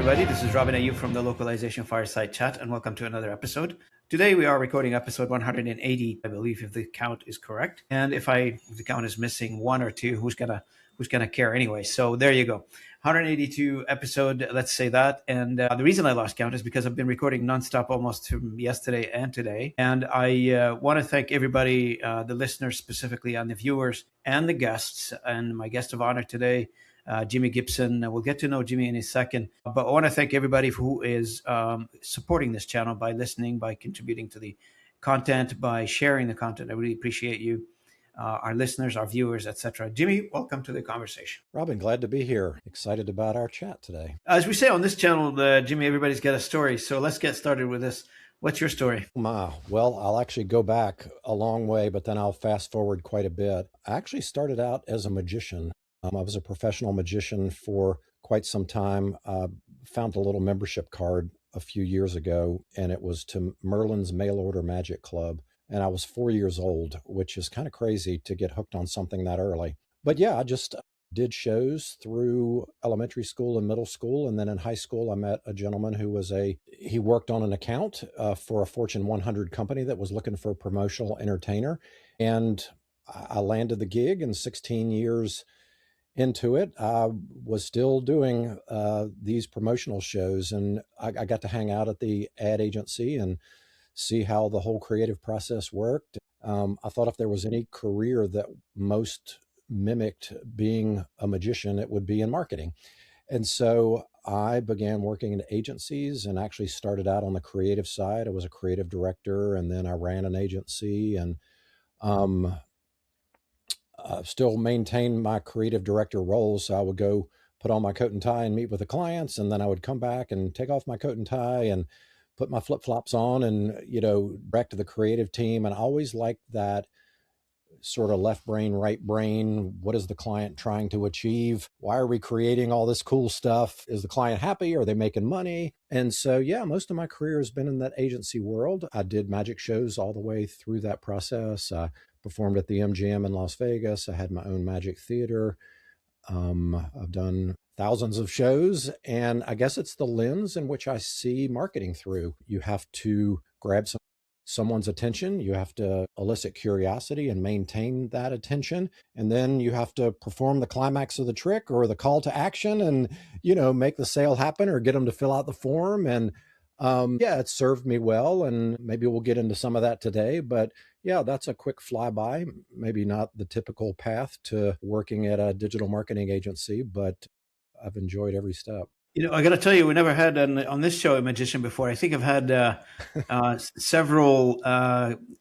everybody. This is Robin Ayoub from the Localization Fireside Chat, and welcome to another episode. Today we are recording episode 180, I believe, if the count is correct. And if the count is missing one or two, who's gonna care anyway? So there you go, 182 episode. Let's say that. And the reason I lost count is because I've been recording nonstop almost from yesterday and today. And I want to thank everybody, the listeners specifically, and the viewers and the guests. And my guest of honor today, Jimi Gibson. We'll get to know Jimi in a second, but I want to thank everybody who is supporting this channel by listening, by contributing to the content, by sharing the content. I really appreciate you, our listeners, our viewers, etc. Jimi, welcome to the conversation. Robin, glad to be here. Excited about our chat today. As we say on this channel, Jimi, everybody's got a story. So let's get started with this. What's your story? Well, I'll actually go back a long way, but then I'll fast forward quite a bit. I actually started out as a magician. I was a professional magician for quite some time. Found a little membership card a few years ago, and it was to Merlin's Mail Order Magic Club. And I was 4 years old, which is kind of crazy to get hooked on something that early. But yeah, I just did shows through elementary school and middle school. And then in high school, I met a gentleman who he worked on an account for a Fortune 100 company that was looking for a promotional entertainer. And I landed the gig, and 16 years into it, I was still doing these promotional shows, and I got to hang out at the ad agency and see how the whole creative process worked. I thought if there was any career that most mimicked being a magician, it would be in marketing. And so I began working in agencies and actually started out on the creative side. I was a creative director, and then I ran an agency, and still maintained my creative director role. So I would go put on my coat and tie and meet with the clients, and then I would come back and take off my coat and tie and put my flip-flops on and, back to the creative team. And I always liked that sort of left brain, right brain. What is the client trying to achieve? Why are we creating all this cool stuff? Is the client happy? Are they making money? And so, yeah, most of my career has been in that agency world. I did magic shows all the way through that process. I performed at the MGM in Las Vegas. I had my own magic theater. I've done thousands of shows, and I guess it's the lens in which I see marketing through. You have to grab someone's attention. You have to elicit curiosity and maintain that attention. And then you have to perform the climax of the trick or the call to action and, make the sale happen or get them to fill out the form. And yeah, it served me well. And maybe we'll get into some of that today. But yeah, that's a quick flyby. Maybe not the typical path to working at a digital marketing agency, but I've enjoyed every step. I got to tell you, we never had on this show a magician before. I think I've had several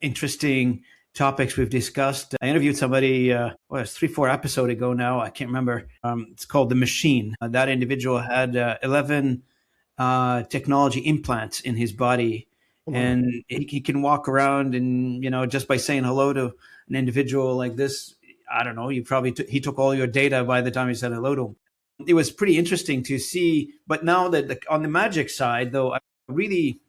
interesting topics we've discussed. I interviewed somebody, it was 3-4 episodes ago now. I can't remember. It's called The Machine. That individual had 11 technology implants in his body. And he can walk around and, just by saying hello to an individual like this, I don't know, he took all your data by the time he said hello to him. It was pretty interesting to see. But now that on the magic side, though, I really,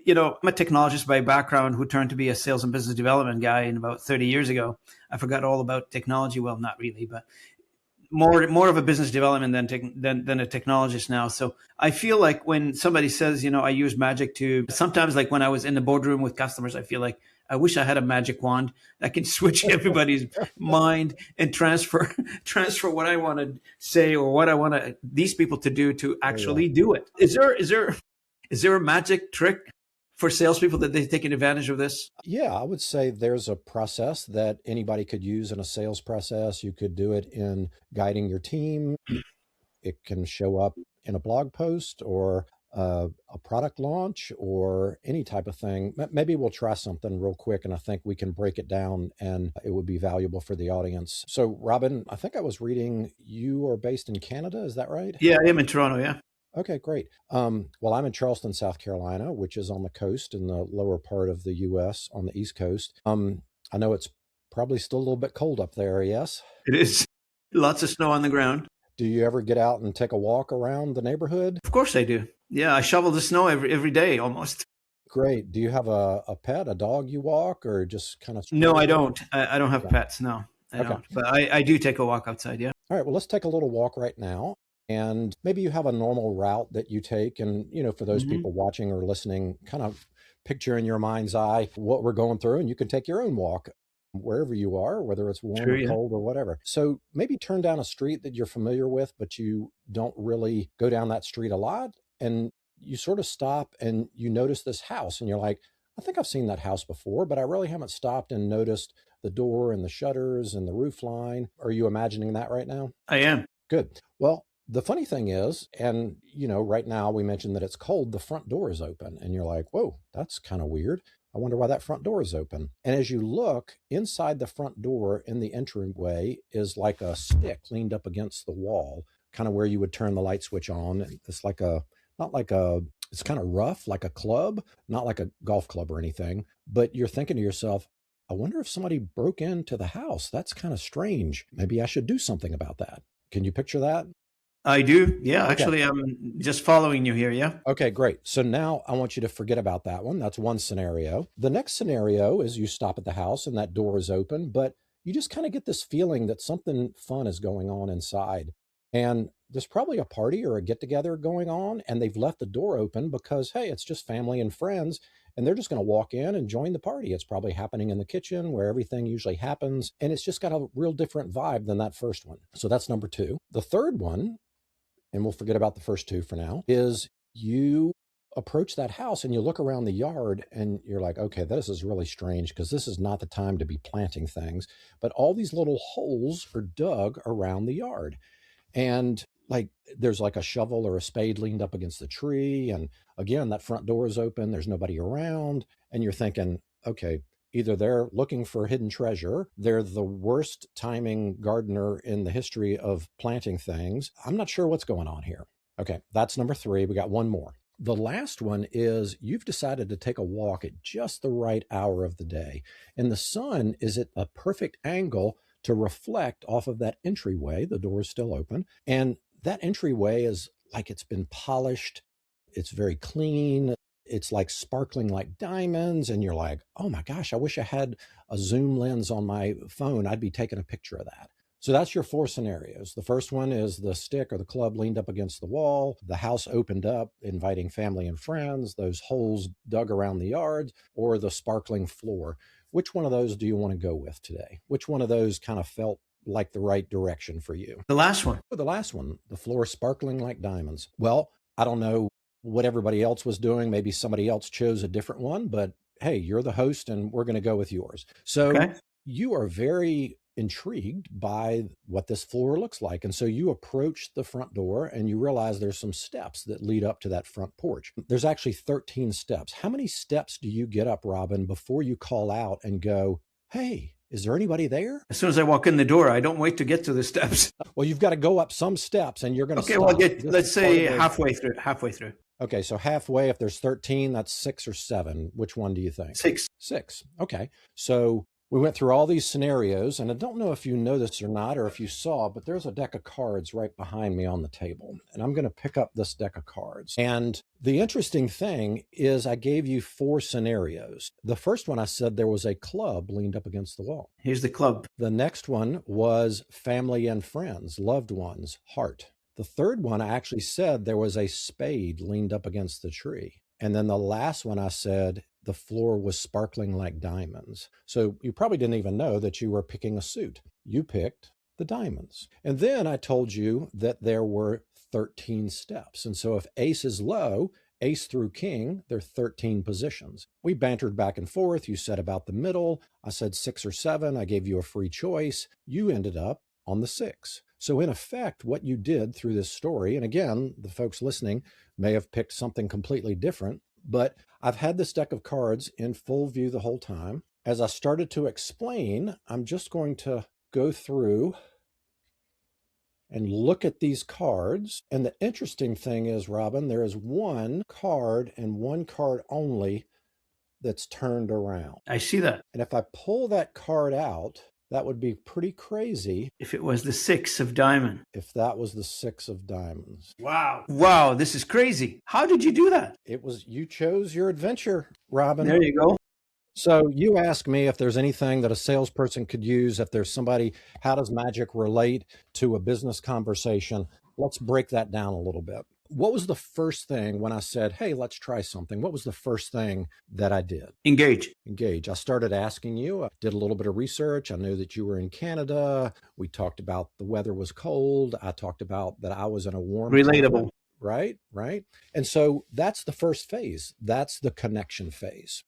I'm a technologist by background who turned to be a sales and business development guy in about 30 years ago. I forgot all about technology. Well, not really, but more of a business development than a technologist now. So I feel like when somebody says, I use magic to, sometimes like when I was in the boardroom with customers, I feel like I wish I had a magic wand that can switch everybody's mind and transfer what I want to say or what I want these people to do to actually do it. Is there a magic trick for salespeople that they're taking advantage of this? Yeah, I would say there's a process that anybody could use in a sales process. You could do it in guiding your team. It can show up in a blog post or a product launch or any type of thing. Maybe we'll try something real quick, and I think we can break it down and it would be valuable for the audience. So Robin, I think I was reading you are based in Canada. Is that right? Yeah, I am in Toronto. Yeah. Okay, great. Well, I'm in Charleston, South Carolina, which is on the coast in the lower part of the U.S. on the East Coast. I know it's probably still a little bit cold up there. Yes, it is. Lots of snow on the ground. Do you ever get out and take a walk around the neighborhood? Of course I do. Yeah, I shovel the snow every day almost. Great. Do you have a pet, a dog you walk, or just kind of? No, I don't. I don't have pets. No, I don't. But I do take a walk outside. Yeah. All right. Well, let's take a little walk right now. And maybe you have a normal route that you take. And, for those Hmm. people watching or listening, kind of picture in your mind's eye what we're going through, and you can take your own walk wherever you are, whether it's warm True. or Yeah. cold or whatever. So maybe turn down a street that you're familiar with, but you don't really go down that street a lot. And you sort of stop and you notice this house, and you're like, I think I've seen that house before, but I really haven't stopped and noticed the door and the shutters and the roof line. Are you imagining that right now? I am. Good. Well, the funny thing is, and right now we mentioned that it's cold, the front door is open, and you're like, whoa, that's kind of weird. I wonder why that front door is open. And as you look inside the front door in the entryway is like a stick leaned up against the wall, kind of where you would turn the light switch on. And it's like not like a, it's kind of rough, like a club, not like a golf club or anything. But you're thinking to yourself, I wonder if somebody broke into the house. That's kind of strange. Maybe I should do something about that. Can you picture that? I do. Yeah. Okay. Actually, I'm just following you here. Yeah. Okay, great. So now I want you to forget about that one. That's one scenario. The next scenario is you stop at the house and that door is open, but you just kind of get this feeling that something fun is going on inside. And there's probably a party or a get together going on, and they've left the door open because, hey, it's just family and friends, and they're just going to walk in and join the party. It's probably happening in the kitchen where everything usually happens, and it's just got a real different vibe than that first one. So that's number two. The third one, and we'll forget about the first two for now, is you approach that house and you look around the yard and you're like, okay, this is really strange because this is not the time to be planting things. But all these little holes are dug around the yard. And like there's like a shovel or a spade leaned up against the tree. And again, that front door is open, there's nobody around. And you're thinking, okay, either they're looking for hidden treasure, they're the worst timing gardener in the history of planting things. I'm not sure what's going on here. Okay, that's number three. We got one more. The last one is you've decided to take a walk at just the right hour of the day, and the sun is at a perfect angle to reflect off of that entryway. The door is still open, and that entryway is like it's been polished. It's very clean. It's like sparkling like diamonds. And you're like, oh my gosh, I wish I had a zoom lens on my phone. I'd be taking a picture of that. So that's your four scenarios. The first one is the stick or the club leaned up against the wall, the house opened up, inviting family and friends, those holes dug around the yard, or the sparkling floor. Which one of those do you want to go with today? Which one of those kind of felt like the right direction for you? The last one. The last one, the floor sparkling like diamonds. Well, I don't know what everybody else was doing. Maybe somebody else chose a different one, but hey, you're the host and we're going to go with yours. So Okay. you are very intrigued by what this floor looks like. And so you approach the front door and you realize there's some steps that lead up to that front porch. There's actually 13 steps. How many steps do you get up, Robin, before you call out and go, hey, is there anybody there? As soon as I walk in the door, I don't wait to get to the steps. Well, you've got to go up some steps and you're going to Okay. stop. Well, This let's is part of say the- halfway through. Halfway through. Okay, so halfway, if there's 13, that's 6 or 7. Which one do you think? 6. 6. Okay. So we went through all these scenarios, and I don't know if you know this or not, or if you saw, but there's a deck of cards right behind me on the table. And I'm going to pick up this deck of cards. And the interesting thing is I gave you 4 scenarios. The first one, I said there was a club leaned up against the wall. Here's the club. The next one was family and friends, loved ones, heart. The third one, I actually said there was a spade leaned up against the tree. And then the last one, I said the floor was sparkling like diamonds. So you probably didn't even know that you were picking a suit. You picked the diamonds. And then I told you that there were 13 steps. And so if ace is low, ace through king, there are 13 positions. We bantered back and forth. You said about the middle. I said 6 or 7. I gave you a free choice. You ended up on the 6. So in effect, what you did through this story, and again, the folks listening may have picked something completely different, but I've had this deck of cards in full view the whole time. As I started to explain, I'm just going to go through and look at these cards. And the interesting thing is, Robin, there is one card and one card only that's turned around. I see that. And if I pull that card out, that would be pretty crazy If it was the 6 of diamond. if that was the 6 of diamonds. Wow. Wow, this is crazy. How did you do that? It was, you chose your adventure, Robin. There you go. So you ask me if there's anything that a salesperson could use, if there's somebody, how does magic relate to a business conversation? let's break that down a little bit. What was the first thing when I said, hey, let's try something? What was the first thing that I did? Engage. Engage. I started asking you, I did a little bit of research. I knew that you were in Canada. We talked about the weather was cold. I talked about that I was in a warm climate. Relatable. Right, right. And so that's the first phase. That's the connection phase.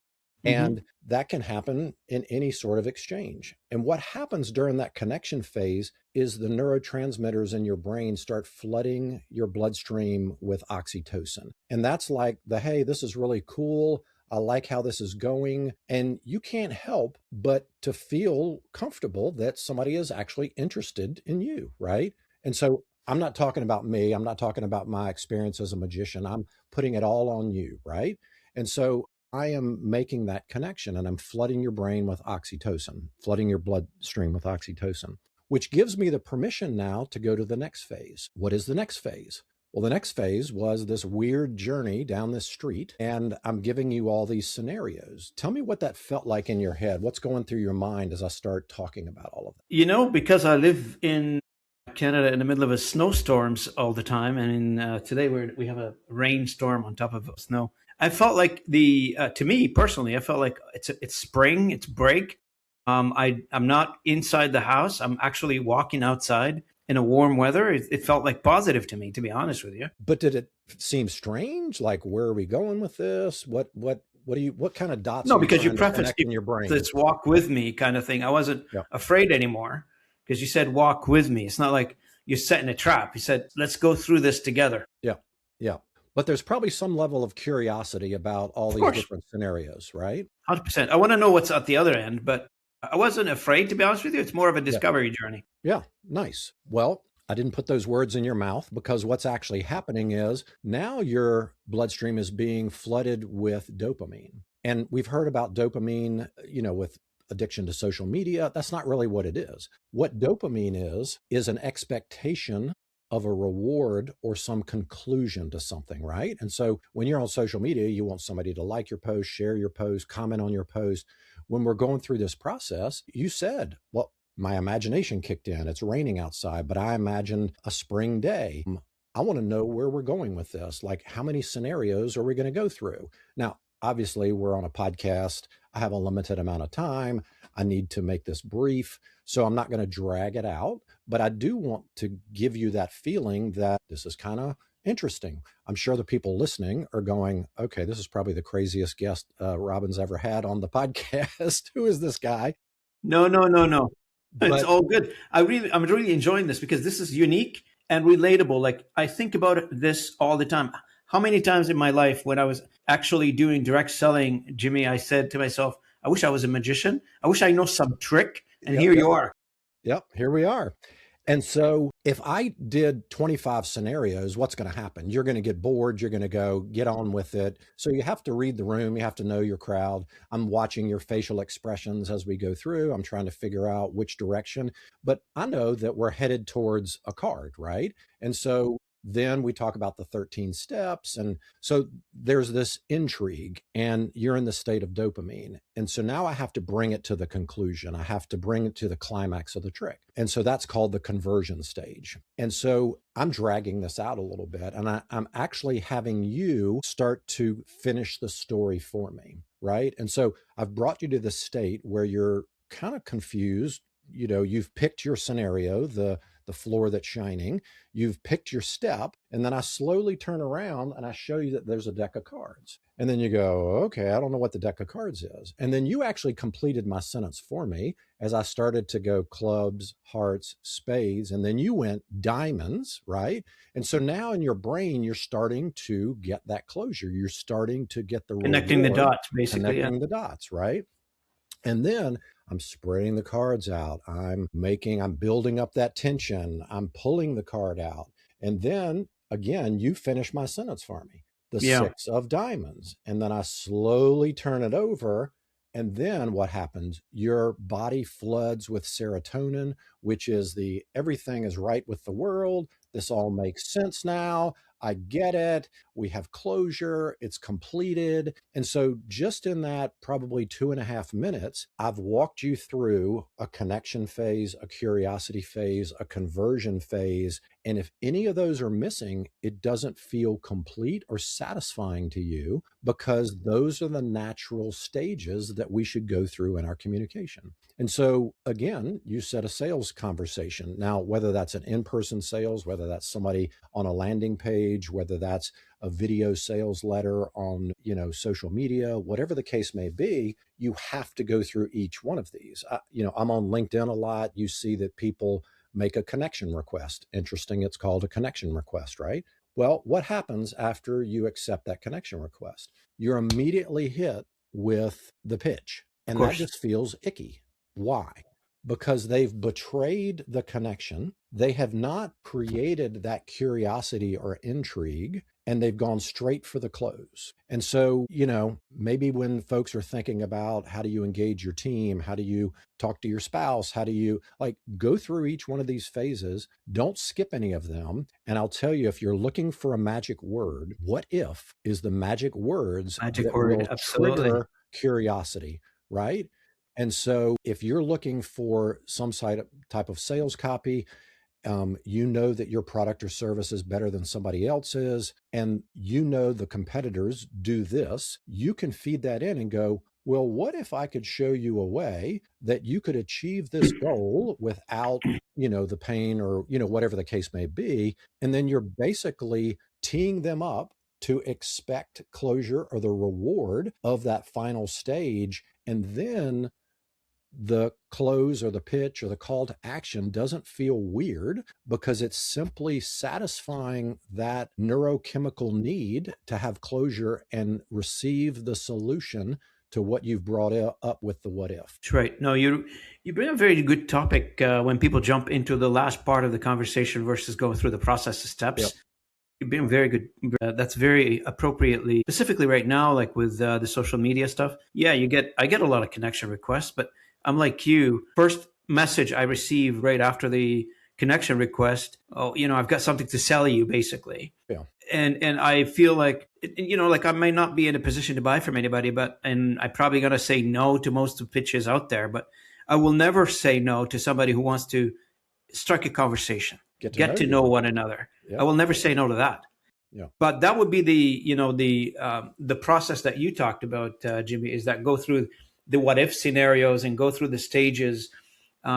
And that can happen in any sort of exchange. And what happens during that connection phase is the neurotransmitters in your brain start flooding your bloodstream with oxytocin. And that's like the, hey, this is really cool. I like how this is going. And you can't help but to feel comfortable that somebody is actually interested in you, right? And so I'm not talking about me. I'm not talking about my experience as a magician. I'm putting it all on you, right? And so I am making that connection and I'm flooding your brain with oxytocin, flooding your bloodstream with oxytocin, which gives me the permission now to go to the next phase. What is the next phase? Well, the next phase was this weird journey down this street, and I'm giving you all these scenarios. Tell me what that felt like in your head. What's going through your mind as I start talking about all of that? You know, because I live in Canada in the middle of a snowstorms all the time, and today we have a rainstorm on top of snow. I felt like to me personally, I felt like it's spring, it's break. I'm not inside the house. I'm actually walking outside in a warm weather. It felt like positive to me, to be honest with you. But did it seem strange? Like, where are we going with this? What kind of dots No, are you because you trying to prefaced connect in your brain? this walk with me kind of thing. I wasn't afraid anymore because you said walk with me. It's not like you're setting a trap. You said, let's go through this together. Yeah. Yeah. But there's probably some level of curiosity about all these different scenarios, right? 100%. I want to know what's at the other end, but I wasn't afraid, to be honest with you. It's more of a discovery journey. Yeah. Nice. Well, I didn't put those words in your mouth because what's actually happening is now your bloodstream is being flooded with dopamine. And we've heard about dopamine, with addiction to social media. That's not really what it is. What dopamine is an expectation of a reward or some conclusion to something, right? And so when you're on social media, you want somebody to like your post, share your post, comment on your post. When we're going through this process, you said, well, my imagination kicked in. It's raining outside, but I imagined a spring day. I want to know where we're going with this. Like, how many scenarios are we going to go through? Now, obviously, we're on a podcast. I have a limited amount of time. I need to make this brief. So I'm not going to drag it out, but I do want to give you that feeling that this is kind of interesting. I'm sure the people listening are going, okay, this is probably the craziest guest Robin's ever had on the podcast. Who is this guy? No. It's all good. I'm really enjoying this because this is unique and relatable. Like, I think about this all the time. How many times in my life when I was actually doing direct selling, Jimmy, I said to myself, I wish I was a magician. I wish I know some trick. And here you are. Yep, here we are. And so if I did 25 scenarios, what's going to happen? You're going to get bored. You're going to go get on with it. So you have to read the room. You have to know your crowd. I'm watching your facial expressions as we go through. I'm trying to figure out which direction. But I know that we're headed towards a card, right? And so then we talk about the 13 steps. And so there's this intrigue and you're in the state of dopamine. And so now I have to bring it to the conclusion. I have to bring it to the climax of the trick. And so that's called the conversion stage. And so I'm dragging this out a little bit and I'm actually having you start to finish the story for me, right? And so I've brought you to the state where you're kind of confused. You've picked your scenario, the floor that's shining, you've picked your step, and then I slowly turn around and I show you that there's a deck of cards. And then you go, okay, I don't know what the deck of cards is. And then you actually completed my sentence for me as I started to go clubs, hearts, spades, and then you went diamonds, right? And so now in your brain, you're starting to get that closure. You're starting to get the Connecting reward, the dots, basically. connecting the dots, right? And then I'm spreading the cards out. I'm building up that tension. I'm pulling the card out. And then again, you finish my sentence for me. The 6 of diamonds. And then I slowly turn it over. And then what happens? Your body floods with serotonin, which is everything is right with the world. This all makes sense now. I get it. we have closure, it's completed. And so just in that probably 2.5 minutes, I've walked you through a connection phase, a curiosity phase, a conversion phase. And if any of those are missing, it doesn't feel complete or satisfying to you, because those are the natural stages that we should go through in our communication. And so again, you said a sales conversation. Now, whether that's an in-person sales, whether that's somebody on a landing page, whether that's a video sales letter on, social media, whatever the case may be, you have to go through each one of these. I'm on LinkedIn a lot. You see that people make a connection request. Interesting, it's called a connection request, right? Well, what happens after you accept that connection request? You're immediately hit with the pitch, Of and that course. just feels icky. Why? Because they've betrayed the connection. They have not created that curiosity or intrigue, and they've gone straight for the close. And so, maybe when folks are thinking about how do you engage your team, how do you talk to your spouse, how do you go through each one of these phases, don't skip any of them. And I'll tell you, if you're looking for a magic word, what if is the magic words Magic that word. will Absolutely. trigger curiosity, right? And so if you're looking for some type of sales copy, you know that your product or service is better than somebody else's, and the competitors do this, you can feed that in and go, well, what if I could show you a way that you could achieve this goal without, the pain or, whatever the case may be. And then you're basically teeing them up to expect closure or the reward of that final stage. And then the close or the pitch or the call to action doesn't feel weird, because it's simply satisfying that neurochemical need to have closure and receive the solution to what you've brought up with the what if. That's right. No, you bring a very good topic when people jump into the last part of the conversation versus going through the process of steps. Yep. You've been very good. That's very appropriately, specifically right now, like with the social media stuff. Yeah, I get a lot of connection requests, but I'm like you. First message I receive right after the connection request, oh, I've got something to sell you, basically. Yeah. And I feel like, like I might not be in a position to buy from anybody, and I'm probably going to say no to most of the pitches out there, but I will never say no to somebody who wants to strike a conversation, get to know one another. Yep. I will never say no to that. Yeah. But that would be the process that you talked about, Jimmy, is that go through the what if scenarios and go through the stages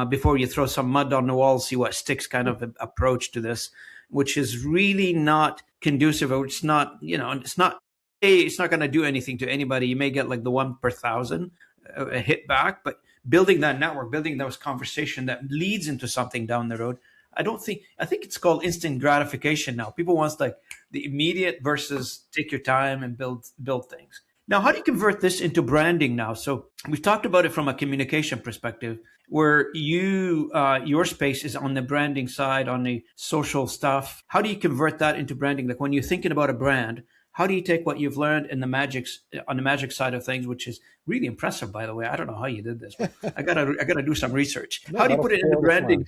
before you throw some mud on the wall, see what sticks kind of approach to this, which is really not conducive, or it's not going to do anything to anybody. You may get like the 1 per 1,000 hit back, but building that network, building those conversation that leads into something down the road. I think it's called instant gratification now. People want like the immediate versus take your time and build things. Now, how do you convert this into branding now? So we've talked about it from a communication perspective, where your space is on the branding side, on the social stuff. How do you convert that into branding? Like when you're thinking about a brand, how do you take what you've learned on the magic side of things, which is really impressive, by the way? I don't know how you did this, but I gotta do some research. How do you put it into branding?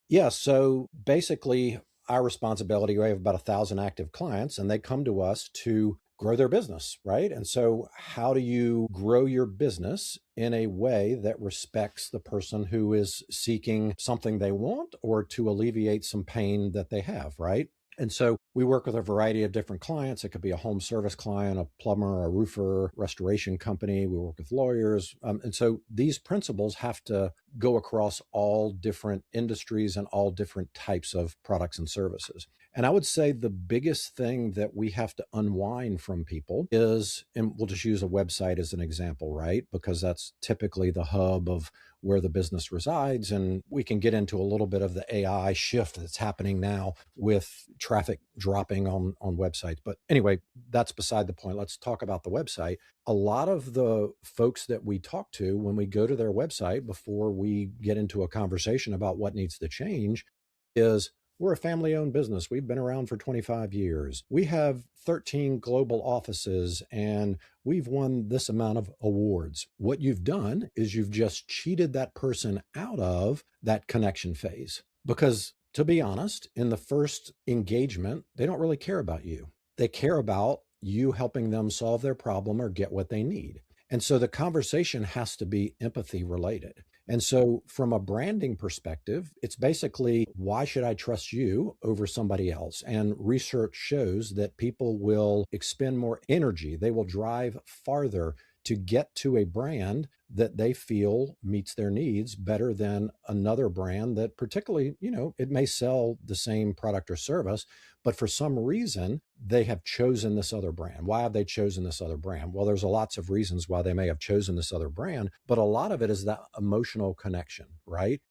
Yeah. So basically, our responsibility, we have about 1,000 active clients, and they come to us to grow their business, right? And so how do you grow your business in a way that respects the person who is seeking something they want or to alleviate some pain that they have, right? And so we work with a variety of different clients. It could be a home service client, a plumber, a roofer, restoration company. We work with lawyers. And so these principles have to go across all different industries and all different types of products and services. And I would say the biggest thing that we have to unwind from people is, and we'll just use a website as an example, right? Because that's typically the hub of where the business resides. And we can get into a little bit of the AI shift that's happening now with traffic dropping on websites. But anyway, that's beside the point. Let's talk about the website. A lot of the folks that we talk to when we go to their website before we get into a conversation about what needs to change is, we're a family-owned business. We've been around for 25 years. We have 13 global offices, and we've won this amount of awards. What you've done is you've just cheated that person out of that connection phase, because To be honest, in the first engagement, they don't really care about you. They care about you helping them solve their problem or get what they need. And so the conversation has to be empathy related. And so, from a branding perspective, it's basically, why should I trust you over somebody else? And research shows that people will expend more energy, they will drive farther to get to a brand that they feel meets their needs better than another brand that, particularly, it may sell the same product or service, but for some reason they have chosen this other brand. Why have they chosen this other brand? Well, there's lots of reasons why they may have chosen this other brand, but a lot of it is that emotional connection, right?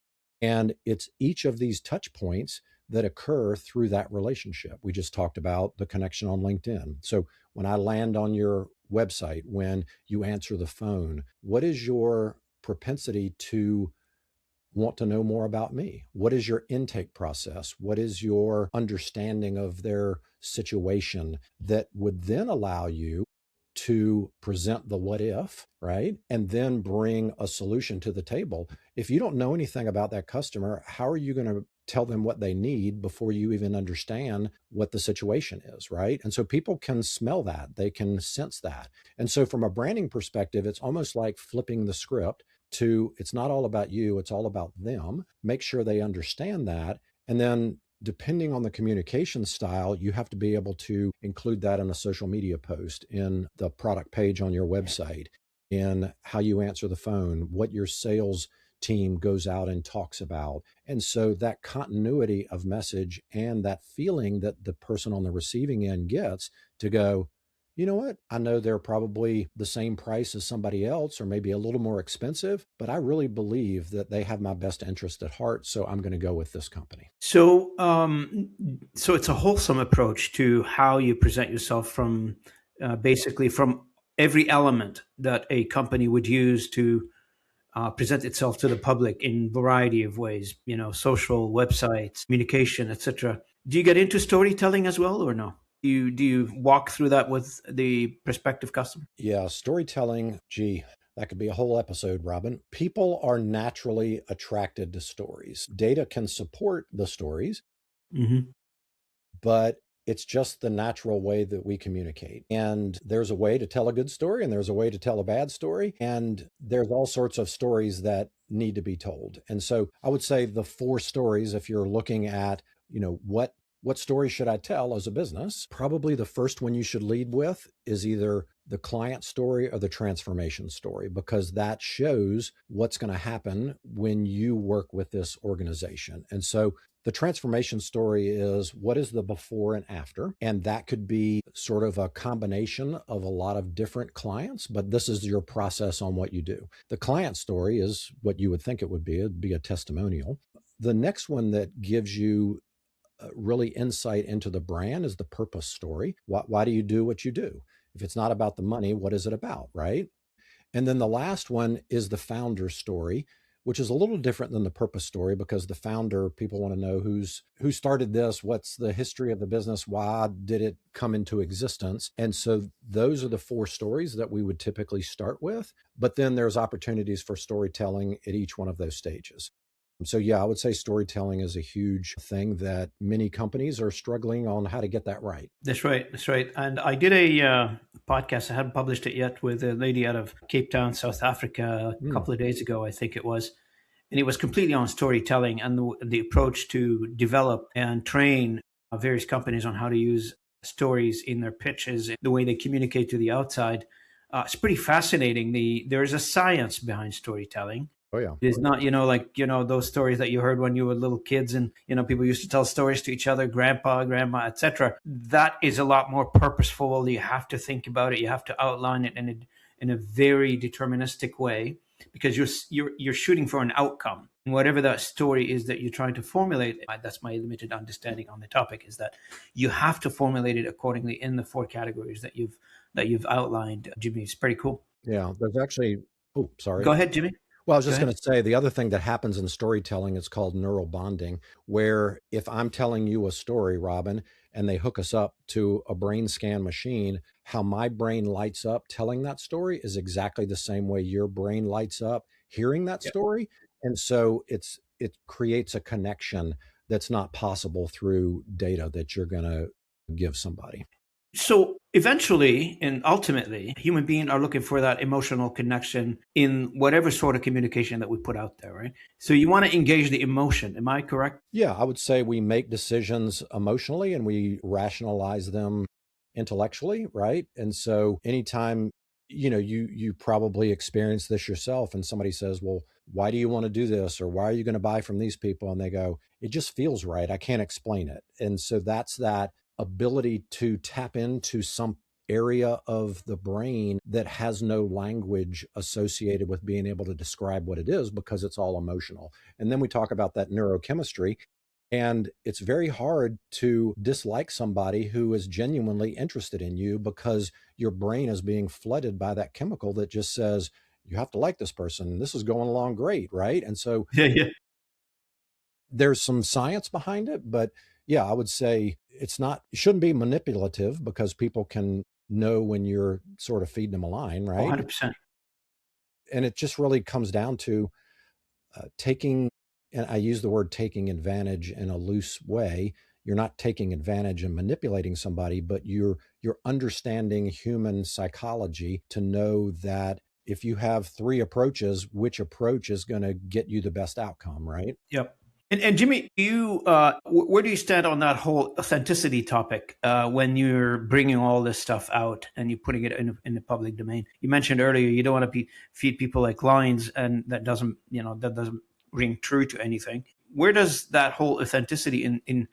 And it's each of these touch points that occur through that relationship. We just talked about the connection on LinkedIn. So when I land on your website, when you answer the phone, what is your propensity to want to know more about me? What is your intake process? What is your understanding of their situation that would then allow you to present the what if, right? And then bring a solution to the table. If you don't know anything about that customer, how are you going to tell them what they need before you even understand what the situation is, right? And so people can smell that, they can sense that. And so from a branding perspective, it's almost like flipping the script to, it's not all about you, it's all about them. Make sure they understand that. And then depending on the communication style, you have to be able to include that in a social media post, in the product page on your website, in how you answer the phone, what your sales team goes out and talks about. And so that continuity of message and that feeling that the person on the receiving end gets to go, you know what? I know they're probably the same price as somebody else, or maybe a little more expensive, but I really believe that they have my best interest at heart. So I'm going to go with this company. So it's a wholesome approach to how you present yourself from basically from every element that a company would use to present itself to the public in variety of ways. Social, websites, communication, etc. Do you get into storytelling as well, or no? Do you walk through that with the prospective customer? Yeah, storytelling, gee, that could be a whole episode, Robin. People are naturally attracted to stories. Data can support the stories, Mm-hmm. but it's just the natural way that we communicate. And there's a way to tell a good story and there's a way to tell a bad story. And there's all sorts of stories that need to be told. And so I would say the four stories, if you're looking at, what story should I tell as a business? Probably the first one you should lead with is either the client story or the transformation story, because that shows what's going to happen when you work with this organization. And so the transformation story is, what is the before and after? And that could be sort of a combination of a lot of different clients, but this is your process on what you do. The client story is what you would think it would be. It'd be a testimonial. The next one that gives you really insight into the brand is the purpose story. Why do you do what you do? If it's not about the money, what is it about, right? And then the last one is the founder story, which is a little different than the purpose story, because the founder, people want to know who started this, what's the history of the business, why did it come into existence? And so those are the four stories that we would typically start with. But then there's opportunities for storytelling at each one of those stages. So yeah, I would say storytelling is a huge thing that many companies are struggling on how to get that right. That's right. That's right. And I did a podcast. I hadn't published it yet, with a lady out of Cape Town, South Africa, a couple of days ago, I think it was. And it was completely on storytelling and the approach to develop and train various companies on how to use stories in their pitches, the way they communicate to the outside. It's pretty fascinating. There is a science behind storytelling. Oh yeah. It's not, those stories that you heard when you were little kids, and people used to tell stories to each other, grandpa, grandma, etc. That is a lot more purposeful. You have to think about it. You have to outline it in a very deterministic way, because you're shooting for an outcome. And whatever that story is that you're trying to formulate, that's my limited understanding on the topic, is that you have to formulate it accordingly in the four categories that you've outlined, Jimmy. It's pretty cool. Yeah. There's actually, oh, sorry. Go ahead, Jimmy. Well, I was Go just ahead. going to say, the other thing that happens in storytelling is called neural bonding, where if I'm telling you a story, Robin, and they hook us up to a brain scan machine, how my brain lights up telling that story is exactly the same way your brain lights up hearing that Yeah. story. And so it creates a connection that's not possible through data that you're going to give somebody. So eventually and ultimately, human beings are looking for that emotional connection in whatever sort of communication that we put out there, right? So you want to engage the emotion. Am I correct? Yeah, I would say we make decisions emotionally and we rationalize them intellectually, right? And so anytime, you probably experience this yourself and somebody says, "Well, why do you want to do this?" or "Why are you going to buy from these people?" and they go, "It just feels right. I can't explain it." And so that's that ability to tap into some area of the brain that has no language associated with being able to describe what it is because it's all emotional. And then we talk about that neurochemistry. And it's very hard to dislike somebody who is genuinely interested in you because your brain is being flooded by that chemical that just says, you have to like this person. This is going along great, right? And so Yeah, yeah. there's some science behind it, but yeah, I would say it shouldn't be manipulative because people can know when you're sort of feeding them a line, Oh, right? 100%. And it just really comes down to taking, and I use the word taking advantage in a loose way. You're not taking advantage and manipulating somebody, but you're understanding human psychology to know that if you have three approaches, which approach is going to get you the best outcome, right? Yep. And Jimmy, where do you stand on that whole authenticity topic when you're bringing all this stuff out and you're putting it in the public domain? You mentioned earlier you don't want to feed people like lines, and that doesn't ring true to anything. Where does that whole authenticity in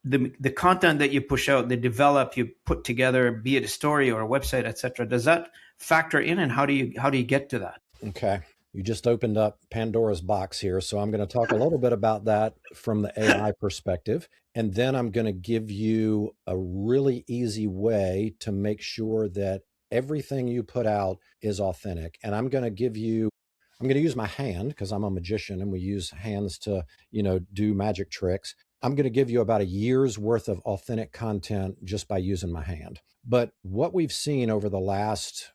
the content that you push out, the develop, you put together, be it a story or a website, etc., does that factor in, and how do you get to that? Okay. You just opened up Pandora's box here. So I'm going to talk a little bit about that from the AI perspective. And then I'm going to give you a really easy way to make sure that everything you put out is authentic. And I'm going to use my hand because I'm a magician and we use hands to, do magic tricks. I'm going to give you about a year's worth of authentic content just by using my hand. But what we've seen over the last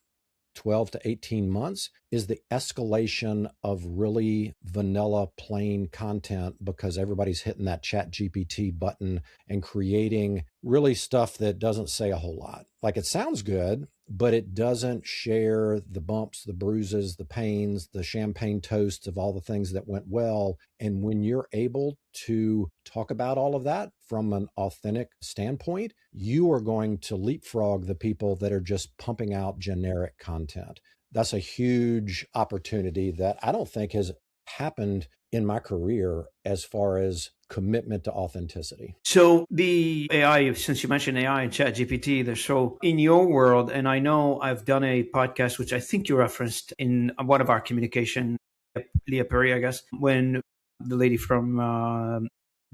12 to 18 months is the escalation of really vanilla plain content because everybody's hitting that chat GPT button and creating really stuff that doesn't say a whole lot. Like it sounds good, but it doesn't share the bumps, the bruises, the pains, the champagne toasts of all the things that went well. And when you're able to talk about all of that from an authentic standpoint, you are going to leapfrog the people that are just pumping out generic content. That's a huge opportunity that I don't think has happened in my career as far as commitment to authenticity. So the AI, since you mentioned AI and ChatGPT, they're so in your world, and I know I've done a podcast which I think you referenced in one of our communication, Leah Perry, I guess, when the lady from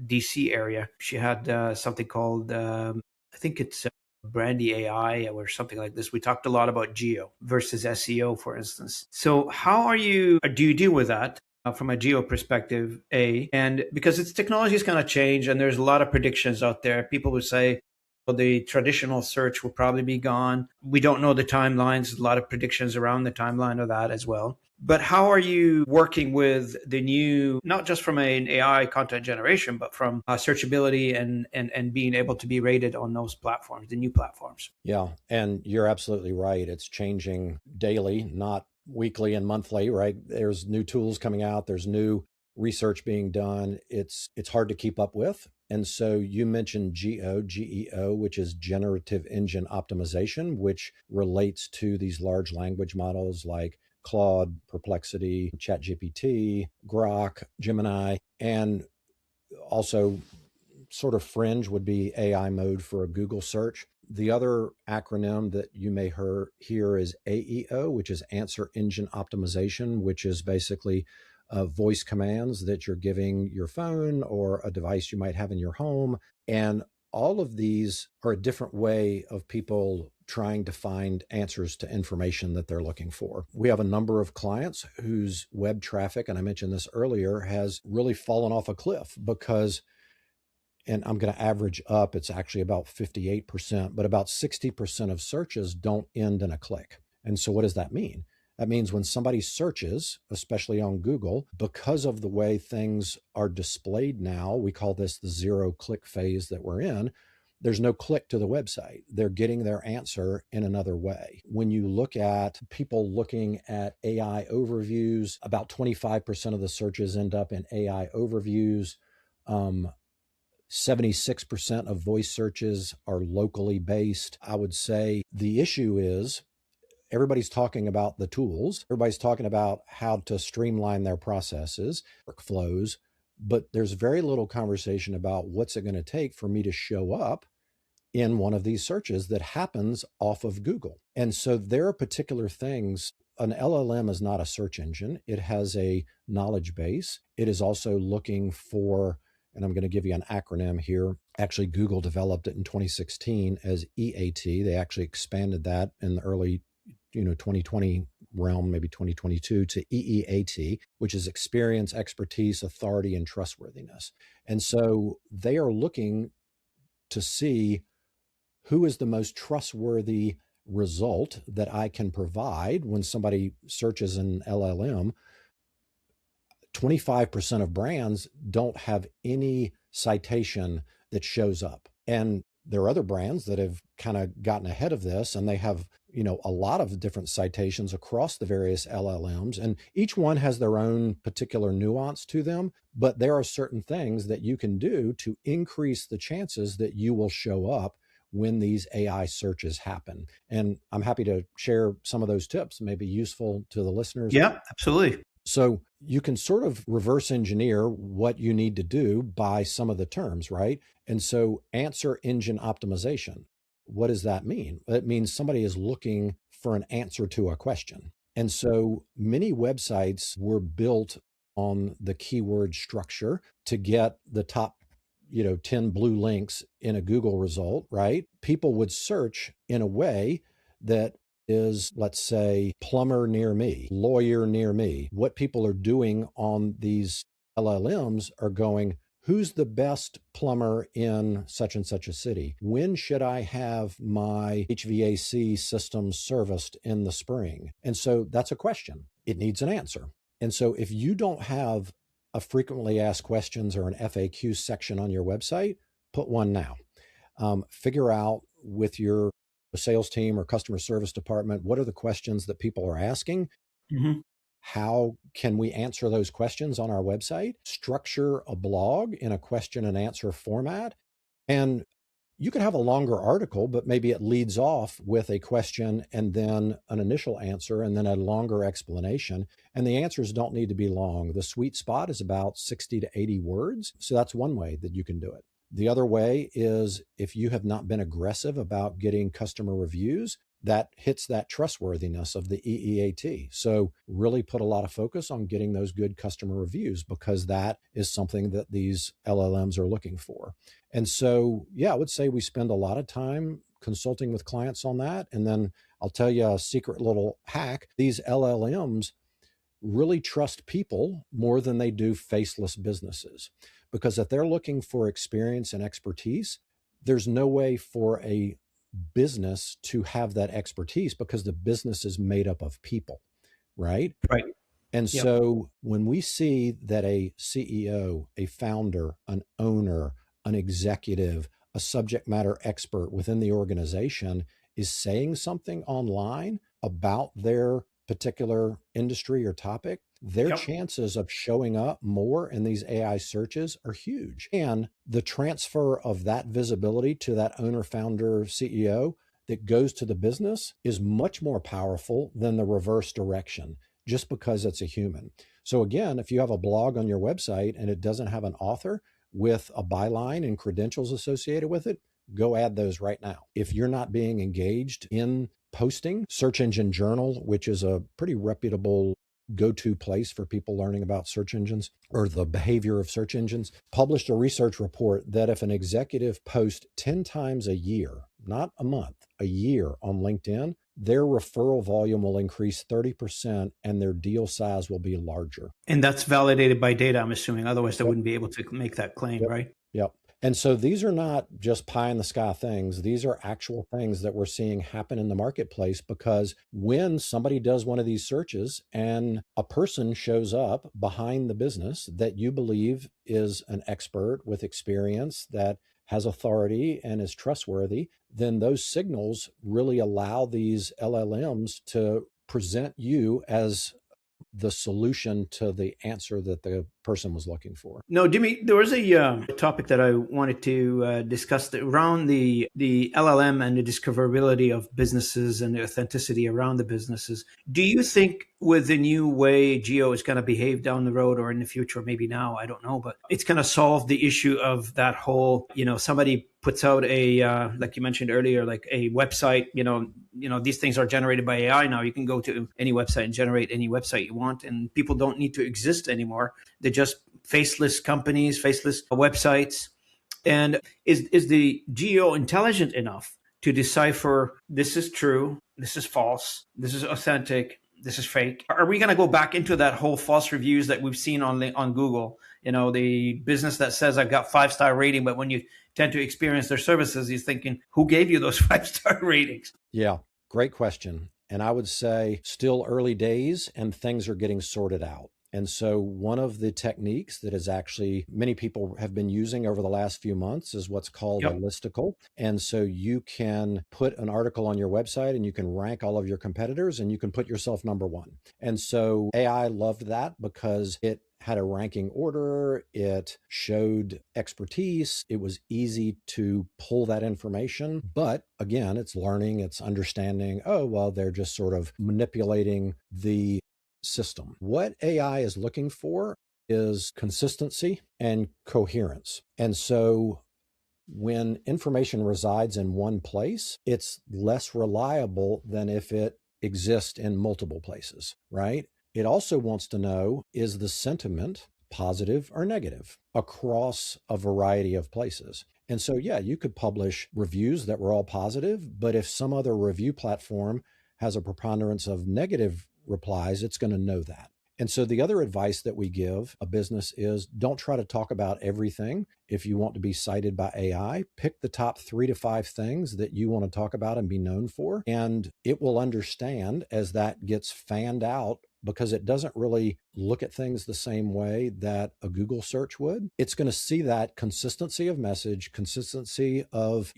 DC area, she had something called I think it's Brandy AI or something like this. We talked a lot about geo versus SEO, for instance. So how do you deal with that? From a geo perspective, and because its technology is going to change, and there's a lot of predictions out there. People would say, well, the traditional search will probably be gone. We don't know the timelines. A lot of predictions around the timeline of that as well. But how are you working with the new, not just from an AI content generation, but from searchability and being able to be rated on those platforms, the new platforms? Yeah. And you're absolutely right. It's changing daily, not weekly and monthly, right? There's new tools coming out, there's new research being done. It's hard to keep up with. And so you mentioned GEO, which is generative engine optimization, which relates to these large language models like Claude, Perplexity, ChatGPT, Grok, Gemini, and also sort of fringe would be AI mode for a Google search. The other acronym that you may hear is AEO, which is Answer Engine Optimization, which is basically voice commands that you're giving your phone or a device you might have in your home. And all of these are a different way of people trying to find answers to information that they're looking for. We have a number of clients whose web traffic, and I mentioned this earlier, has really fallen off a cliff because, and I'm going to average up, it's actually about 58%, but about 60% of searches don't end in a click. And so what does that mean? That means when somebody searches, especially on Google, because of the way things are displayed now, we call this the zero click phase that we're in. There's no click to the website. They're getting their answer in another way. When you look at people looking at AI overviews, about 25% of the searches end up in AI overviews. 76% of voice searches are locally based. I would say the issue is everybody's talking about the tools. Everybody's talking about how to streamline their processes, workflows, but there's very little conversation about what's it going to take for me to show up in one of these searches that happens off of Google. And so there are particular things. An LLM is not a search engine. It has a knowledge base. It is also looking for, and I'm going to give you an acronym here. Actually, Google developed it in 2016 as EAT. They actually expanded that in the early 2020 realm, maybe 2022, to EEAT, which is experience, expertise, authority, and trustworthiness. And so they are looking to see who is the most trustworthy result that I can provide when somebody searches an LLM. 25% of brands don't have any citation that shows up. And there are other brands that have kind of gotten ahead of this, and they have, a lot of different citations across the various LLMs, and each one has their own particular nuance to them. But there are certain things that you can do to increase the chances that you will show up when these AI searches happen. And I'm happy to share some of those tips, maybe useful to the listeners. Yeah, absolutely. So you can sort of reverse engineer what you need to do by some of the terms, right? And so answer engine optimization, what does that mean? It means somebody is looking for an answer to a question. And so many websites were built on the keyword structure to get the top 10 blue links in a Google result, right? People would search in a way that is, let's say, plumber near me, lawyer near me. What people are doing on these LLMs are going, who's the best plumber in such and such a city? When should I have my HVAC system serviced in the spring? And so that's a question. It needs an answer. And so if you don't have a frequently asked questions or an FAQ section on your website, put one now. Figure out with your sales team or customer service department, what are the questions that people are asking? Mm-hmm. How can we answer those questions on our website? Structure a blog in a question and answer format. And you could have a longer article, but maybe it leads off with a question and then an initial answer and then a longer explanation. And the answers don't need to be long. The sweet spot is about 60 to 80 words. So that's one way that you can do it. The other way is if you have not been aggressive about getting customer reviews, that hits that trustworthiness of the EEAT. So really put a lot of focus on getting those good customer reviews, because that is something that these LLMs are looking for. And so, yeah, I would say we spend a lot of time consulting with clients on that. And then I'll tell you a secret little hack. These LLMs really trust people more than they do faceless businesses, because if they're looking for experience and expertise, there's no way for a business to have that expertise, because the business is made up of people, right? Right. And Yep. So when we see that a CEO, a founder, an owner, an executive, a subject matter expert within the organization is saying something online about their particular industry or topic, their Yep. chances of showing up more in these AI searches are huge. And the transfer of that visibility to that owner, founder, CEO that goes to the business is much more powerful than the reverse direction, just because it's a human. So again, if you have a blog on your website and it doesn't have an author with a byline and credentials associated with it, go add those right now. If you're not being engaged in posting, Search Engine Journal, which is a pretty reputable go-to place for people learning about search engines or the behavior of search engines, published a research report that if an executive posts 10 times a year, not a month, a year on LinkedIn, their referral volume will increase 30% and their deal size will be larger. And that's validated by data, I'm assuming. Otherwise, they Yep. wouldn't be able to make that claim, Yep. right? Yep. And so these are not just pie in the sky things. These are actual things that we're seeing happen in the marketplace, because when somebody does one of these searches and a person shows up behind the business that you believe is an expert with experience, that has authority and is trustworthy, then those signals really allow these LLMs to present you as the solution to the answer that the person was looking for. No, Jimmy, there was a topic that I wanted to discuss around the LLM and the discoverability of businesses and the authenticity around the businesses. Do you think with the new way Geo is going to behave down the road or in the future, maybe now, I don't know, but it's going to solve the issue of that whole, somebody puts out like you mentioned earlier, like a website, these things are generated by AI now. You can go to any website and generate any website you want, and people don't need to exist anymore. They're just faceless companies, faceless websites. And is the Geo intelligent enough to decipher this is true, this is false, this is authentic, this is fake? Are we going to go back into that whole false reviews that we've seen on Google? The business that says I've got 5-star rating, but when you tend to experience their services, he's thinking, who gave you those 5-star ratings? Yeah, great question. And I would say still early days and things are getting sorted out. And so one of the techniques that is actually many people have been using over the last few months is what's called a listicle. And so you can put an article on your website and you can rank all of your competitors and you can put yourself number one. And so AI loved that because it had a ranking order, it showed expertise, it was easy to pull that information. But again, it's learning, it's understanding, oh, well, they're just sort of manipulating the system. What AI is looking for is consistency and coherence. And so when information resides in one place, it's less reliable than if it exists in multiple places, right? It also wants to know, is the sentiment positive or negative across a variety of places? And so, yeah, you could publish reviews that were all positive, but if some other review platform has a preponderance of negative replies, it's going to know that. And so the other advice that we give a business is don't try to talk about everything. If you want to be cited by AI, pick the top 3 to 5 things that you want to talk about and be known for. And it will understand as that gets fanned out, because it doesn't really look at things the same way that a Google search would. It's going to see that consistency of message, consistency of,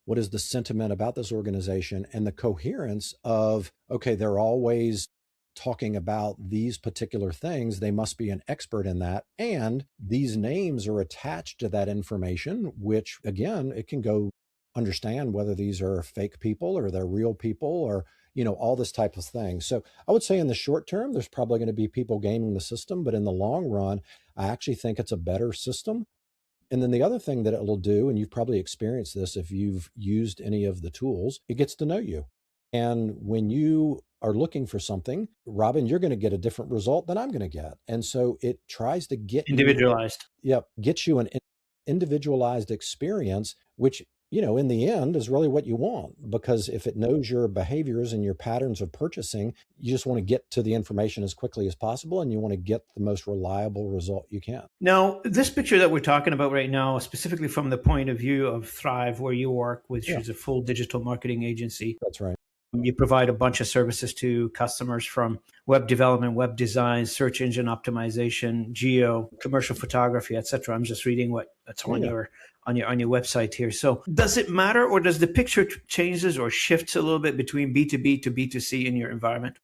what is the sentiment about this organization, and the coherence of, okay, they're always talking about these particular things. They must be an expert in that. And these names are attached to that information, which again, it can go understand whether these are fake people or they're real people or, all this type of thing. So I would say in the short term, there's probably going to be people gaming the system, but in the long run, I actually think it's a better system. And then the other thing that it'll do, and you've probably experienced this if you've used any of the tools, it gets to know you. And when you are looking for something, Robin, you're going to get a different result than I'm going to get. And so it tries to get Individualized. Get you an individualized experience, which, in the end is really what you want, because if it knows your behaviors and your patterns of purchasing, you just want to get to the information as quickly as possible and you want to get the most reliable result you can. Now, this picture that we're talking about right now, specifically from the point of view of Thrive, where you work, which is a full digital marketing agency. That's right. You provide a bunch of services to customers, from web development, web design, search engine optimization, geo, commercial photography, etc. I'm just reading what's on your website here. So does it matter, or does the picture changes or shifts a little bit between B2B to B2C in your environment?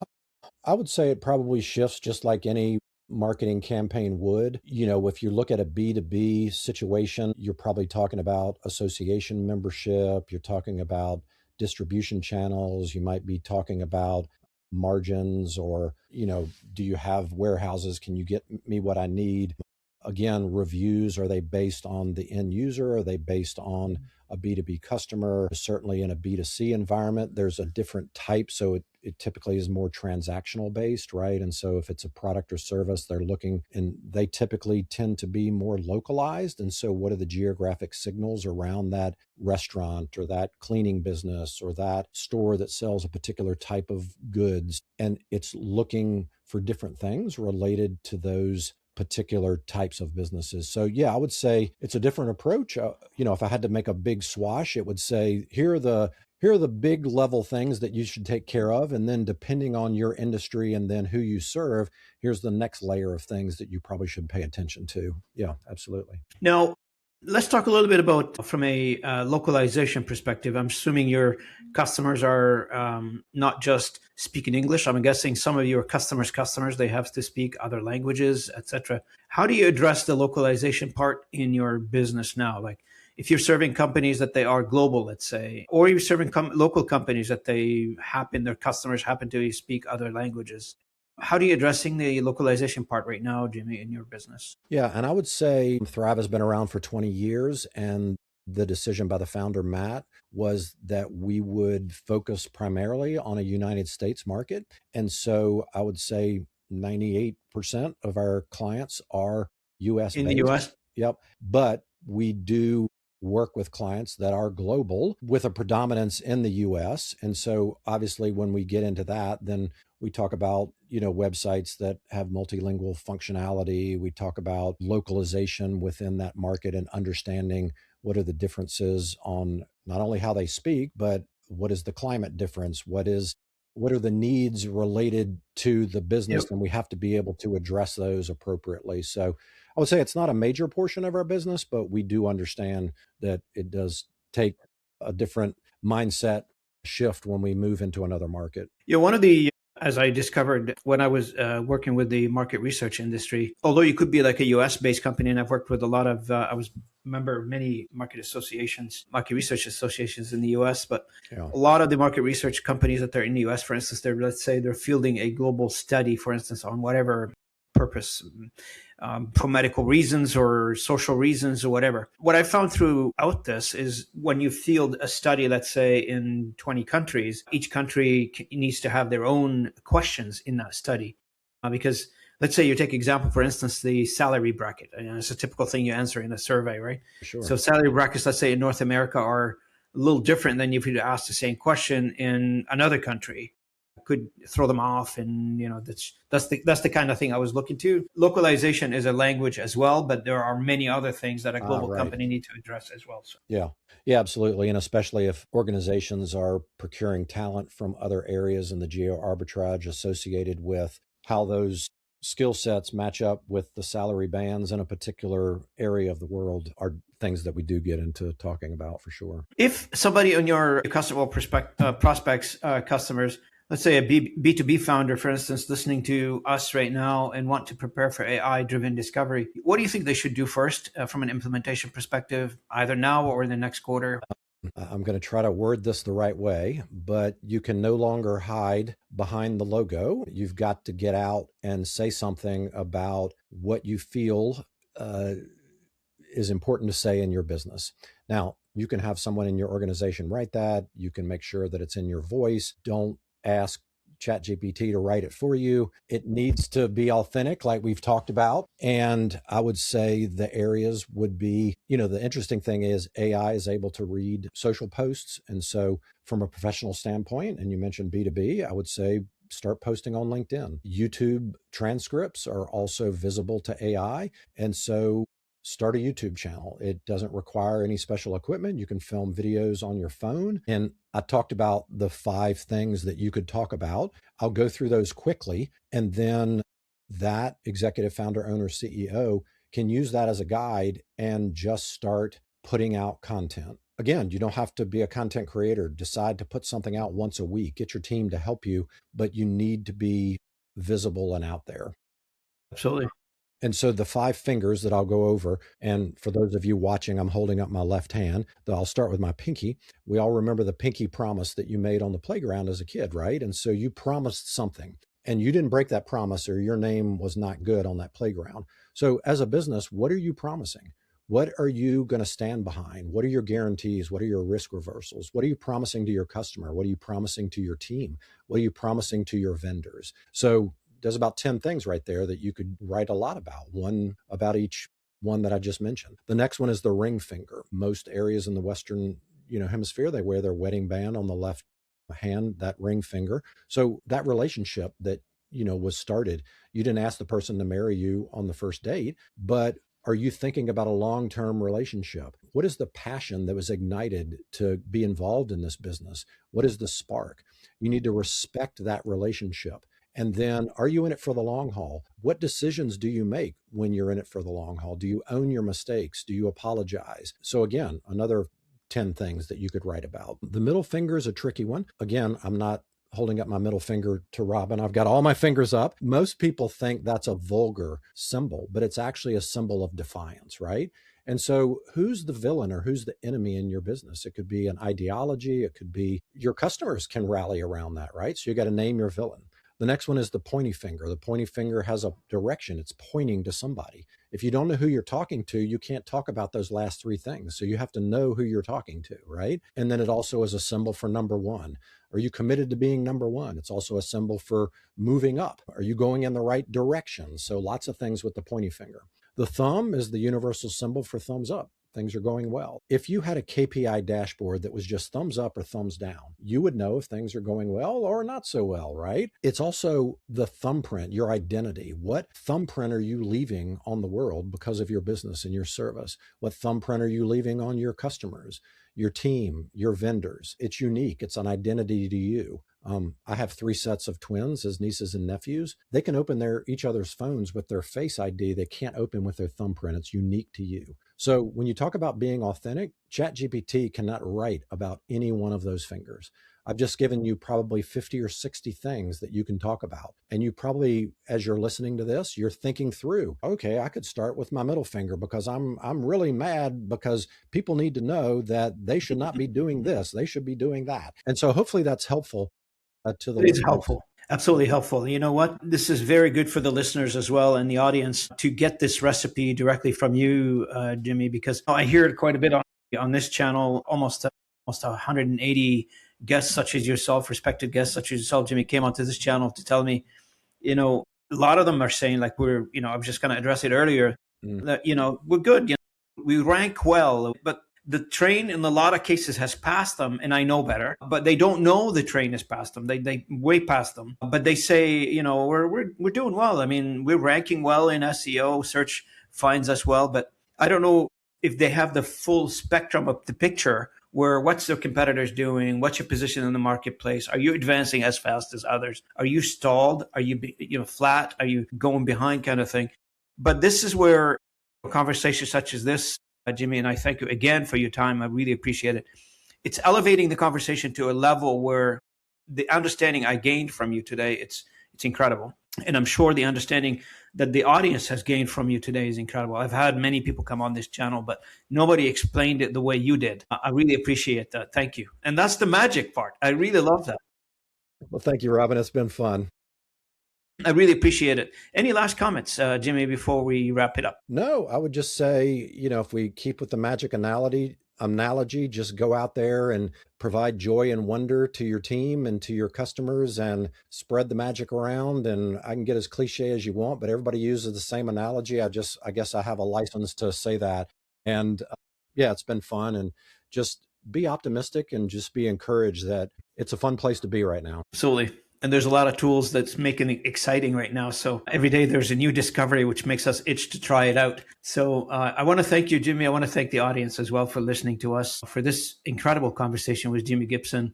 I would say it probably shifts just like any marketing campaign would. If you look at a B2B situation, you're probably talking about association membership, you're talking about distribution channels, you might be talking about margins, or, do you have warehouses? Can you get me what I need? Again, reviews, are they based on the end user? Are they based on a B2B customer? Certainly in a B2C environment, there's a different type. So it typically is more transactional based, right? And so if it's a product or service, they're looking, and they typically tend to be more localized. And so what are the geographic signals around that restaurant or that cleaning business or that store that sells a particular type of goods? And it's looking for different things related to those particular types of businesses. So yeah, I would say it's a different approach. If I had to make a big swash, it would say here are the big level things that you should take care of, and then depending on your industry and then who you serve, here's the next layer of things that you probably should pay attention to. Yeah, absolutely. Now, let's talk a little bit about from a localization perspective. I'm assuming your customers are not just speaking English. I'm guessing some of your customers, they have to speak other languages, etc. How do you address the localization part in your business now? Like if you're serving companies that they are global, let's say, or you're serving local companies that their customers happen to speak other languages. How are you addressing the localization part right now, Jimmy, in your business? Yeah, and I would say Thrive has been around for 20 years, and the decision by the founder, Matt, was that we would focus primarily on a United States market. And so I would say 98% of our clients are US In the based. US? Yep. But we do work with clients that are global with a predominance in the US. And so obviously when we get into that, then we talk about, websites that have multilingual functionality. We talk about localization within that market and understanding what are the differences on not only how they speak, but what is the climate difference? What are the needs related to the business? Yep. And we have to be able to address those appropriately. So I would say it's not a major portion of our business, but we do understand that it does take a different mindset shift when we move into another market. Yeah, as I discovered when I was working with the market research industry, although you could be like a US based company, and I've worked with a lot of, I was member of many market research associations in the US, but Yeah. a lot of the market research companies that they're in the US, for instance, let's say they're fielding a global study, for instance, on whatever purpose, for medical reasons or social reasons or whatever. What I found throughout this is when you field a study, let's say in 20 countries, each country needs to have their own questions in that study. Because let's say you take example, for instance, the salary bracket. It's a typical thing you answer in a survey, right? Sure. So salary brackets, let's say in North America, are a little different than if you ask the same question in another country. Could throw them off, and that's the kind of thing I was looking to. Localization is a language as well, but there are many other things that a global Right. company need to address as well. So. Yeah, absolutely. And especially if organizations are procuring talent from other areas and the geo arbitrage associated with how those skill sets match up with the salary bands in a particular area of the world are things that we do get into talking about for sure. If somebody on your customer prospects, customers, let's say a B2B founder, for instance, listening to us right now and want to prepare for AI-driven discovery, what do you think they should do first from an implementation perspective, either now or in the next quarter? I'm going to try to word this the right way, but you can no longer hide behind the logo. You've got to get out and say something about what you feel is important to say in your business. Now, you can have someone in your organization write that. You can make sure that it's in your voice. Don't ask ChatGPT to write it for you. It needs to be authentic, like we've talked about. And I would say the areas would be, the interesting thing is AI is able to read social posts. And so from a professional standpoint, and you mentioned B2B, I would say start posting on LinkedIn. YouTube transcripts are also visible to AI. And so start a YouTube channel. It doesn't require any special equipment. You can film videos on your phone. And I talked about the 5 things that you could talk about. I'll go through those quickly. And then that executive, founder, owner, CEO can use that as a guide and just start putting out content. Again, you don't have to be a content creator. Decide to put something out once a week. Get your team to help you, but you need to be visible and out there. Absolutely. And so the 5 fingers that I'll go over, and for those of you watching, I'm holding up my left hand. I'll start with my pinky. We all remember the pinky promise that you made on the playground as a kid, right? And so you promised something and you didn't break that promise, or your name was not good on that playground. So as a business, what are you promising? What are you going to stand behind? What are your guarantees? What are your risk reversals? What are you promising to your customer? What are you promising to your team? What are you promising to your vendors? So there's about 10 things right there that you could write a lot about, one about each one that I just mentioned. The next one is the ring finger. Most areas in the Western hemisphere, they wear their wedding band on the left hand, that ring finger. So that relationship that was started. You didn't ask the person to marry you on the first date, but are you thinking about a long-term relationship? What is the passion that was ignited to be involved in this business? What is the spark? You need to respect that relationship. And then, are you in it for the long haul? What decisions do you make when you're in it for the long haul? Do you own your mistakes? Do you apologize? So again, another 10 things that you could write about. The middle finger is a tricky one. Again, I'm not holding up my middle finger to Robin. I've got all my fingers up. Most people think that's a vulgar symbol, but it's actually a symbol of defiance, right? And so who's the villain or who's the enemy in your business? It could be an ideology. It could be your customers can rally around that, right? So you got to name your villain. The next one is the pointy finger. The pointy finger has a direction. It's pointing to somebody. If you don't know who you're talking to, you can't talk about those last three things. So you have to know who you're talking to, right? And then it also is a symbol for number one. Are you committed to being number one? It's also a symbol for moving up. Are you going in the right direction? So lots of things with the pointy finger. The thumb is the universal symbol for thumbs up. Things are going well. If you had a KPI dashboard that was just thumbs up or thumbs down, you would know if things are going well or not so well, right? It's also the thumbprint, your identity. What thumbprint are you leaving on the world because of your business and your service? What thumbprint are you leaving on your customers, your team, your vendors? It's unique. It's an identity to you. I have 3 sets of twins as nieces and nephews. They can open each other's phones with their Face ID. They can't open with their thumbprint. It's unique to you. So when you talk about being authentic, ChatGPT cannot write about any one of those fingers. I've just given you probably 50 or 60 things that you can talk about. And you probably, as you're listening to this, you're thinking through, okay, I could start with my middle finger because I'm really mad because people need to know that they should not be doing this. They should be doing that. And so hopefully that's helpful to the It's listeners. helpful. Absolutely helpful. You know what? This is very good for the listeners as well and the audience to get this recipe directly from you, Jimmy, because I hear it quite a bit on this channel. Almost 180 guests such as yourself, respected guests such as yourself, Jimmy, came onto this channel to tell me, a lot of them are saying like I was just going to address it earlier, that, we're good. We rank well, but the train in a lot of cases has passed them, and I know better, but they don't know the train has passed them. They way past them, but they say, we're doing well. I mean, we're ranking well in SEO. Search finds us well, but I don't know if they have the full spectrum of the picture where what's their competitors doing? What's your position in the marketplace? Are you advancing as fast as others? Are you stalled? Are you flat? Are you going behind kind of thing? But this is where a conversation such as this, Jimmy, and I thank you again for your time. I really appreciate it. It's elevating the conversation to a level where the understanding I gained from you today, it's incredible. And I'm sure the understanding that the audience has gained from you today is incredible. I've had many people come on this channel, but nobody explained it the way you did. I really appreciate that. Thank you. And that's the magic part. I really love that. Well, thank you, Robin. It's been fun. I really appreciate it. Any last comments, Jimmy, before we wrap it up? No, I would just say, if we keep with the magic analogy, just go out there and provide joy and wonder to your team and to your customers and spread the magic around. And I can get as cliche as you want, but everybody uses the same analogy. I guess I have a license to say that. And yeah, it's been fun, and just be optimistic and just be encouraged that it's a fun place to be right now. Absolutely. And there's a lot of tools that's making it exciting right now. So every day there's a new discovery, which makes us itch to try it out. So I want to thank you, Jimmy. I want to thank the audience as well for listening to us for this incredible conversation with Jimi Gibson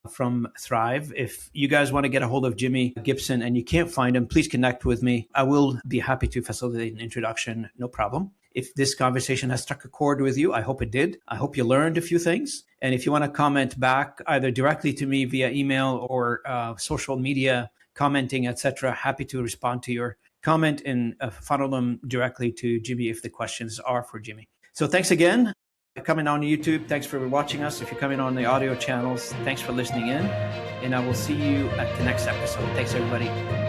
from Thrive. If you guys want to get a hold of Jimi Gibson and you can't find him, please connect with me. I will be happy to facilitate an introduction. No problem. If this conversation has struck a chord with you, I hope it did. I hope you learned a few things. And if you want to comment back either directly to me via email or social media, commenting, etc., happy to respond to your comment and funnel them directly to Jimmy if the questions are for Jimmy. So thanks again for coming on YouTube. Thanks for watching us. If you're coming on the audio channels, thanks for listening in. And I will see you at the next episode. Thanks, everybody.